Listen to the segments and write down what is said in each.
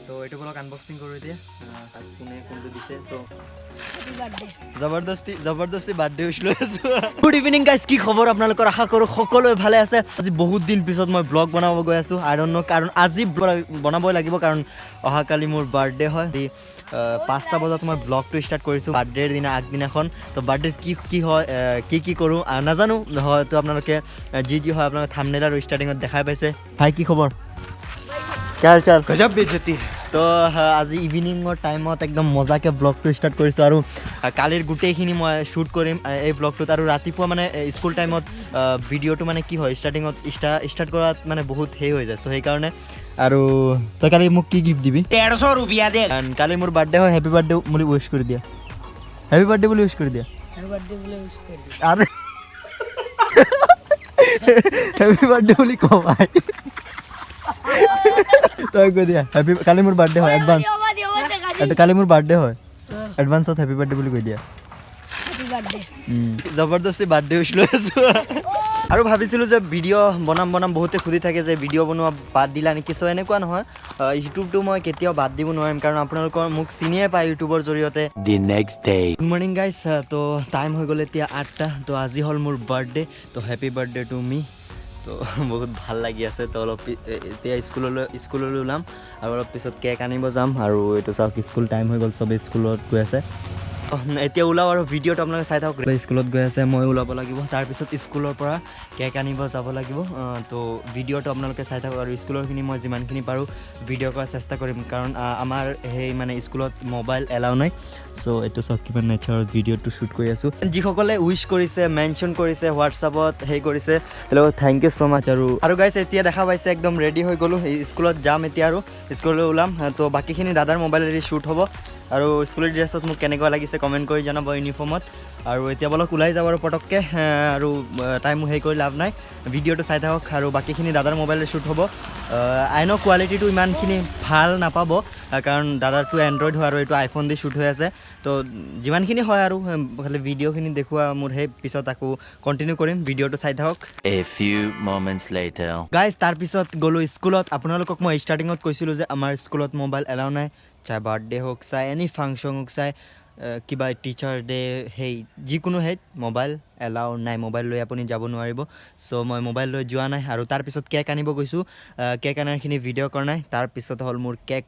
তো এইটো blog unboxing কৰোঁ এতিয়া কোনে কোনটো দিছে চ' জবৰদস্তি বাৰ্থডে উইচ লৈ আছোঁ। গুড ইভিনিং গাইজ, কি খবৰ আপোনালোকৰ? আশা কৰোঁ সকলোৱে ভালে আছে। আজি বহুত দিন পিছত মই ব্লগ বনাব গৈ আছোঁ। আই ডণ্ট ন' কাৰণ আজি বনাবই লাগিব, কাৰণ অহাকালি মোৰ বাৰ্থডে হয়। 5টা বজাত মই ব্লগটো ষ্টাৰ্ট কৰিছোঁ বাৰ্থডেৰ দিনা আগদিনাখন। তো বাৰ্থডেত কি হয় কি কৰোঁ নাজানো, হয়তো আপোনালোকে যি হয় আপোনালোকে থাম্বনেইল আৰু ষ্টাৰ্টিঙত দেখাই পাইছে। ভাই কি খবৰ? চাল চাল গজব বেজতি। তো আজি ইভিনিঙৰ টাইমত একদম মজাকৈ ব্লগটো ষ্টাৰ্ট কৰিছোঁ আৰু কালিৰ গোটেইখিনি মই শ্বুট কৰিম এই ব্লগটোত। আৰু ৰাতিপুৱা মানে স্কুল টাইমত ভিডিঅ'টো মানে কি হয় ষ্টাৰ্টিঙত ষ্টাৰ্ট কৰাত মানে বহুত হেৰি হৈ যায়, চ' সেইকাৰণে। আৰু তই কালি মোক কি গিফ্ট দিবি? 150 रुपया দে। কালি মোৰ বাৰ্থডে হয়, হেপী বাৰ্থডে বুলি উইচ কৰি দিয়া। হেপী বাৰ্থডে বুলি উইচ কৰি দিয়া। আৰু হেপী বাৰ্থডে বুলি কওঁ ভাই, তই কৈ দিয়া হেপী। কালি মোৰ বাৰ্থডে হয়, এডভান্স। কালি মোৰ বাৰ্থডে হয়, এডভান্সত হেপী বাৰ্থডে বুলি কৈ দিয়া। জবৰদস্তি বাৰ্থডে উইচ লৈ আছোঁ। আৰু ভাবিছিলোঁ যে ভিডিঅ' বনাম বহুতে সুধি থাকে যে ভিডিঅ' বনোৱা বাদ দিলা নেকি? চ' এনেকুৱা নহয়, ইউটিউবটো মই কেতিয়াও বাদ দিব নোৱাৰিম, কাৰণ আপোনালোকৰ মোক চিনিয়ে পায় ইউটিউবৰ জৰিয়তে। গুড মৰ্ণিং গাইজ, তো টাইম হৈ গ'ল এতিয়া 8টা। তো আজি হ'ল মোৰ বাৰ্থডে, তো হেপী বাৰ্থডে টু মি। তো বহুত ভাল লাগি আছে। তো অলপ এতিয়া স্কুললৈ ওলাম আৰু অলপ পিছত কেক আনিব যাম। আৰু এইটো চাওক স্কুল টাইম হৈ গ'ল, চবেই স্কুলত গৈ আছে। এতিয়া ওলাওঁ আৰু ভিডিঅ'টো আপোনালোকে চাই থাকক। স্কুলত গৈ আছে, মই ওলাব লাগিব, তাৰপিছত স্কুলৰ পৰা কেক আনিব যাব লাগিব। তো ভিডিঅ'টো আপোনালোকে চাই থাকক আৰু স্কুলৰখিনি মই যিমানখিনি পাৰোঁ ভিডিঅ' কৰাৰ চেষ্টা কৰিম, কাৰণ আমাৰ সেই মানে স্কুলত মোবাইল এলাউ নাই। চ' এইটো চাওক কিমান নেচাৰত ভিডিঅ'টো শ্বুট কৰি আছোঁ। যিসকলে উইচ কৰিছে, মেনশ্যন কৰিছে, হোৱাটছআপত সেই কৰিছে, হেল্ল' থেংক ইউ ছ' মাছ। আৰু গাইছ এতিয়া দেখা পাইছে একদম ৰেডি হৈ গ'লোঁ, স্কুলত যাম এতিয়া আৰু স্কুললৈ ওলাম। তো বাকীখিনি দাদাৰ মোবাইলেৰে শ্বুট হ'ব। আৰু স্কুলৰ ড্ৰেছত মোক কেনেকুৱা লাগিছে কমেণ্ট কৰি জনাব, ইউনিফৰ্মত। আৰু এতিয়া বলক ওলাই যাওঁ আৰু পটককৈ, আৰু টাইম হেৰি কৰি লাভ নাই, ভিডিঅ'টো চাই থাকক। আৰু বাকীখিনি দাদাৰ মোবাইলেৰে শ্বুট হ'ব। আই ন' কোৱালিটিটো ইমানখিনি ভাল নাপাব, কাৰণ দাদাৰটো এণ্ড্ৰইড হয় আৰু এইটো আইফোন দি শ্বুট হৈ আছে। তো যিমানখিনি হয় আৰু খালি ভিডিঅ'খিনি দেখুওৱা মোৰ সেই পিছত আকৌ কণ্টিনিউ কৰিম, ভিডিঅ'টো চাই থাকক। গাইজ তাৰপিছত গ'লোঁ স্কুলত। আপোনালোকক মই ষ্টাৰ্টিঙত কৈছিলোঁ যে আমাৰ স্কুলত মোবাইল এলাউ নাই, চাই বাৰ্থডে হওক, চাই এনি ফাংচন হওক, চাই কিবা টিচাৰ ডে, সেই যিকোনো হেৰিত মোবাইল এলাউ নাই, মোবাইল লৈ আপুনি যাব নোৱাৰিব। চ' মই মোবাইল লৈ যোৱা নাই। আৰু তাৰপিছত কেক আনিব গৈছোঁ, কেক আনাৰখিনি ভিডিঅ' কৰা নাই। তাৰপিছত হ'ল মোৰ কেক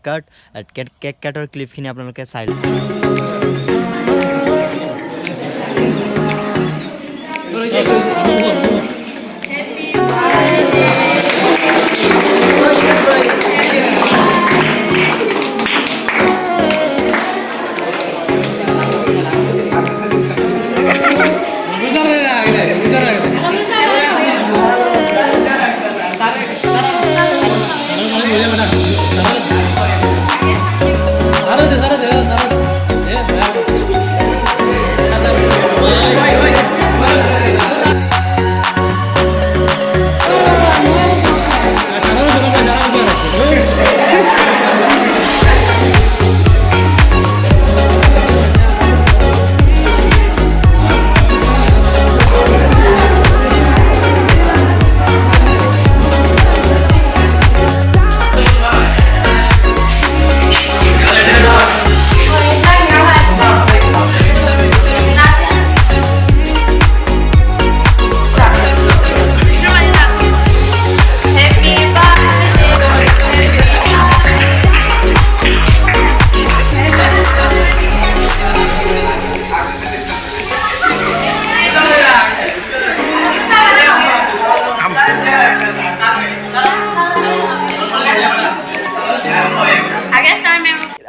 কাটৰ ক্লিপখিনি আপোনালোকে চাই লওক।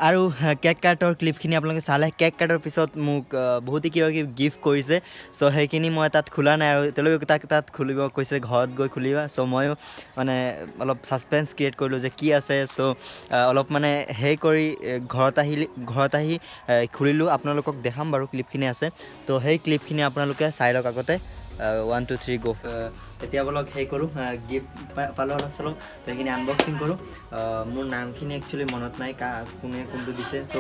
আৰু কেক কাটৰ ক্লিপখিনি আপোনালোকে চালে। কেক কাটৰ পিছত মোক বহুতে কিবা কিবি গিফ্ট কৰিছে, চ' সেইখিনি মই তাত খোলা নাই, আৰু তেওঁলোকে তাত খুলিব কৈছে, ঘৰত গৈ খুলিবা। চ' ময়ো মানে অলপ ছাছপেন্স ক্ৰিয়েট কৰিলোঁ যে কি আছে। চ' অলপ মানে সেই কৰি ঘৰত আহি খুলিলোঁ। আপোনালোকক দেখাম বাৰু ক্লিপখিনি আছে, তো সেই ক্লিপখিনি আপোনালোকে চাই লওক আগতে। 1 2 3 গো এতিয়া বলক সেই কৰোঁ গিফ্ট পালোঁ অলপ চলপ তো সেইখিনি আনবক্সিং কৰোঁ মোৰ নামখিনি একচুৱেলি মনত নাই কোনে কোনটো দিছে চ'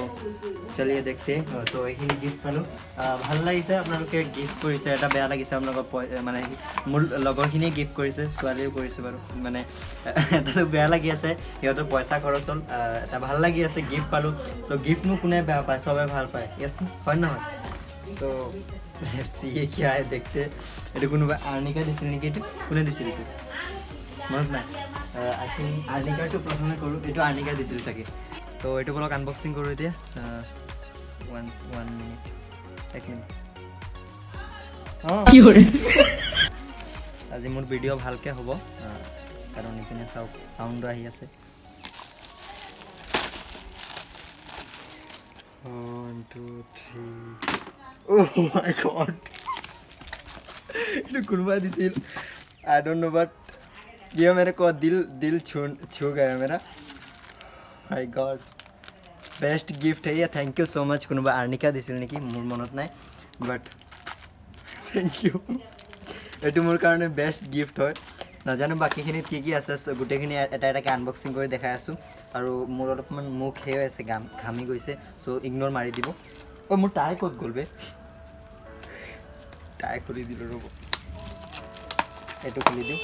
চলিয়ে দেখতে তো এইখিনি গিফ্ট পালোঁ ভাল লাগিছে আপোনালোকে গিফ্ট কৰিছে এটা বেয়া লাগিছে আপোনালোকৰ মানে মোৰ লগৰখিনিয়ে গিফ্ট কৰিছে ছোৱালীয়েও কৰিছে বাৰু মানে এটাতো বেয়া লাগি আছে সিহঁতৰ পইচা খৰচ হ'ল এটা ভাল লাগি আছে গিফ্ট পালোঁ চ' গিফ্টনো কোনে বেয়া পায় চবে ভাল পায় য়েছ হয় নহয় চ' ये क्या है देखते এইটো কোনোবা আৰ্নিকা দিছিল নেকি এইটো কোনে দিছিল এইটো মনত নাই আই থিংক আৰ্নিকাটো প্ৰথমে কৰোঁ এইটো আৰ্নিকা দিছিল চাগে তো এইটো বলক আনবক্সিং কৰোঁ এতিয়া 1 মিনিট 1 মিনিট আজি মোৰ ভিডিঅ' ভালকৈ হ'ব কাৰণ এইপিনে চাওক চাউণ্ডো আহি আছে 1 2 3 Oh my god. ये कुर्बा दिसिल I don't know but ये मेरे को दिल छू गया मेरा my god best gift है ये thank you so much कुर्बा आर्निका दिसिल नेकी मोर मनत নাই but thank you এটো মোর কারণে বেস্ট গিফট হয় নাজানো বাকিখিনি কি আছে গুটেখিনি এটা এটাকে আনবক্সিং কৰি দেখাই আছো আৰু মোৰ অলপমান মুখ হেই আছে ঘামি গৈছে সো ইগনোৰ মাৰি দিব ও মোৰ টাই ক'ত গ'ল বে টাই খুলি দিল ৰ'ব এইটো খুলি দিওঁ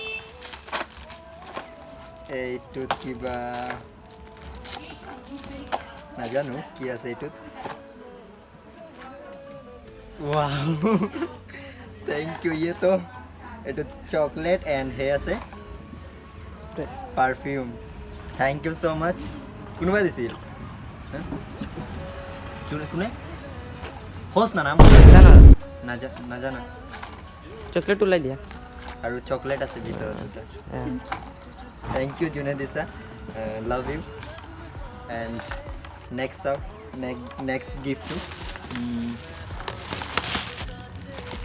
এইটোত কিবা নাজানো কি আছে এইটোত ওয়াও থ্যাংক ইউ ये तो এইটো চকলেট এন্ড হে আছে পারফিউম থ্যাংক ইউ সো মাচ কোনোবা দিছিল কোনে হোস না নাম না জানা চকলেট ওলাই দিয়া আৰু চকলেট আছে ভিতৰত দুটা থ্যাংক ইউ জুনে দিছা love you and next gift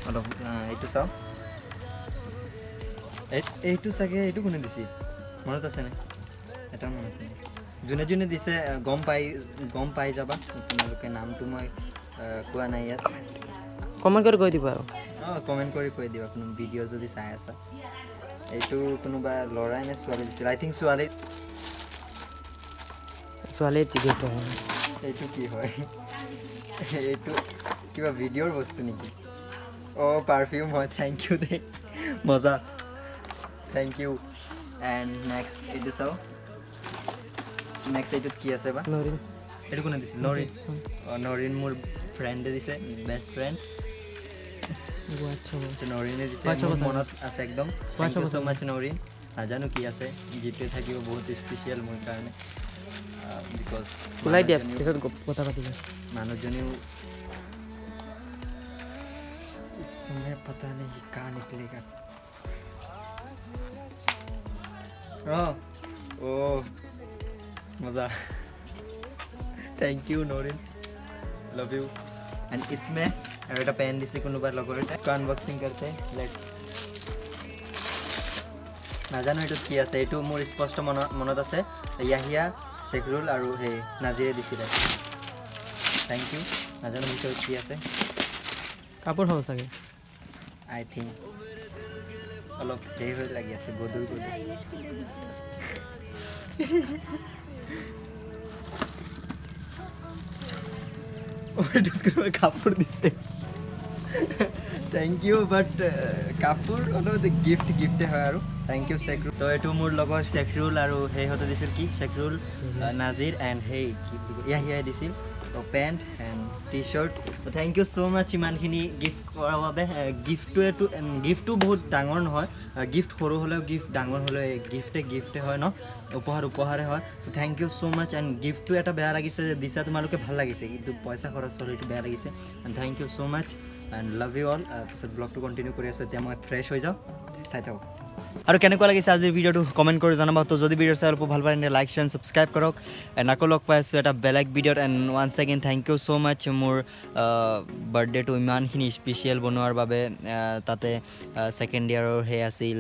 অলপ এইটো চাও এইটো চাগে এইটো কোনে দিছি মনত আছে নে এটা মনত নাই যোনে যোনে দিছে গম পাই যাবা তোমালোকে নামটো মই কোৱা নাই ইয়াত কমেন্ট কৰি কৈ দিবা আৰু কমেন্ট কৰি কৈ দিবা কোনো ভিডিঅ' যদি চাই আছা এইটো কোনোবা ল'ৰাই নে ছোৱালী দিছিল আই থিংক ছোৱালী গিফ্ট হয় এইটো কি হয় এইটো কিবা ভিডিঅ'ৰ বস্তু নেকি পাৰফিউম হয় থ্যাংক ইউ দে মজা থ্যাংক ইউ এন্ড নেক্সট এইটো চাও নেক্সট এইটোত কি আছে বা নৰিন এইটো কোনে দিছিল নৰিন মোৰ ফ্ৰেণ্ডে দিছে বেষ্ট ফ্ৰেণ্ড নৰিনে দিছে মনত আছে একদম থ্যাংক ইউ সো মাচ নৰিন নাজানো কি আছে জিপে থাকিব বহুত স্পেচিয়েল মোৰ কাৰণে বিকজ ওলাই দিয়া পিছত কথা পাতিবা মানুহজনীও इसमें पता नहीं कहाँ निकलेगा ओ मज़ा thank you Norin love you and इसमें এটা পেন দিছে কোনোবা লগৰ এটা इसको আনবক্সিং करते हैं लेट्स নাজানো এইটো কি আছে এইটো মোৰ স্পষ্ট মনত আছে ইয়াহিয়া শেখৰুল আৰু হে নাজিৰে দিছিলে থ্যাংক ইউ নাজানো ভিতৰত কি আছে কাপোৰ হ'ব চাগে আই থিংক অলপ হেৰি হৈ লাগি আছে গধুৰ কাপোৰ দিছে থ্যাংক ইউ বাট কাপোৰ অলপ গিফ্টে হয় আৰু থ্যাংক ইউ শেখৰুল তো এইটো মোৰ লগৰ শেখৰুল আৰু সেইহঁতে দিছিল কি শেখৰুল নাজিৰ এণ্ড সেই কি ইয়াহিয়াই দিছিল paint and T shirt thank you so' much ইমানখিনি গিফ্ট কৰাৰ বাবে গিফ্টটো বহুত ডাঙৰ নহয় গিফ্ট সৰু হ'লেও গিফ্ট ডাঙৰ হ'লেও গিফ্টে হয় ন উপহাৰে হয় so' thank you so' much and গিফ্টটো এটা বেয়া লাগিছে যে দিছা তোমালোকে ভাল লাগিছে কিন্তু পইচা খৰচ হ'ল এইটো বেয়া লাগিছে and thank you so' much and love you all পিছত ব্লগটো কণ্টিনিউ কৰি আছোঁ এতিয়া মই ফ্ৰেছ হৈ যাওঁ চাই থাকক আৰু কেনেকুৱা লাগিছে আজিৰ ভিডিঅ'টো কমেণ্ট কৰি জনাব তো যদি ভিডিঅ' চাই অলপ ভাল পায় তেন্তে লাইক শ্বেয়াৰ ছাবস্ক্ৰাইব কৰক এণ্ড আকৌ লগ পাই আছোঁ এটা বেলেগ ভিডিঅ'ত and once again thank you so' much মোৰ বাৰ্থডেটো ইমানখিনি স্পেচিয়েল বনোৱাৰ বাবে তাতে ছেকেণ্ড ইয়াৰৰ সেই আছিল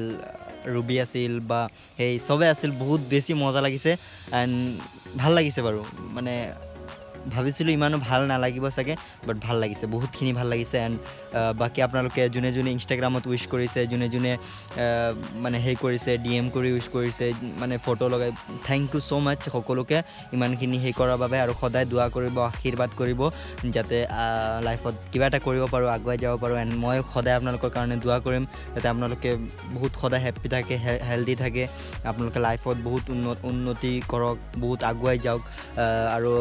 ৰুবি আছিল বা সেই চবে আছিল বহুত বেছি মজা লাগিছে এণ্ড ভাল লাগিছে বাৰু মানে ভাবিছিলোঁ ইমানো ভাল নালাগিব চাগে বাট ভাল লাগিছে বহুতখিনি ভাল লাগিছে এণ্ড বাকী আপোনালোকে যোনে যোনে ইনষ্টাগ্ৰামত উইচ কৰিছে যোনে যোনে মানে সেই কৰিছে DM কৰি উইচ কৰিছে মানে ফটো লগাই থেংক ইউ ছ' মাছ সকলোকে ইমানখিনি সেই কৰাৰ বাবে আৰু সদায় দোৱা কৰিব আশীৰ্বাদ কৰিব যাতে লাইফত কিবা এটা কৰিব পাৰোঁ আগুৱাই যাব পাৰোঁ এণ্ড মই সদায় আপোনালোকৰ কাৰণে দোৱা কৰিম যাতে আপোনালোকে বহুত সদায় হেপ্পী থাকে হেল্ডি থাকে আপোনালোকে লাইফত বহুত উন্নতি কৰক বহুত আগুৱাই যাওক আৰু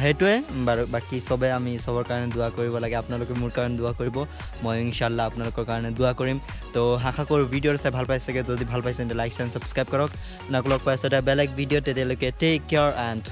সেইটোৱে বাৰু বাকী চবে আমি চবৰ কাৰণে দোৱা কৰিব লাগে আপোনালোকে মোৰ কাৰণে দোৱা কৰিব মই ইনশাল্লাহ আপোনালোকৰ কাৰণে দোৱা কৰিম তো আশা কৰোঁ ভিডিঅ'টো চাই ভাল পাইছে যদি ভাল পাইছে তেন্তে লাইক এণ্ড ছাবস্ক্ৰাইব কৰক আপোনাক লগ পাইছোঁ এটা বেলেগ ভিডিঅ' তেতিয়ালৈকে টেক কেয়াৰ এণ্ড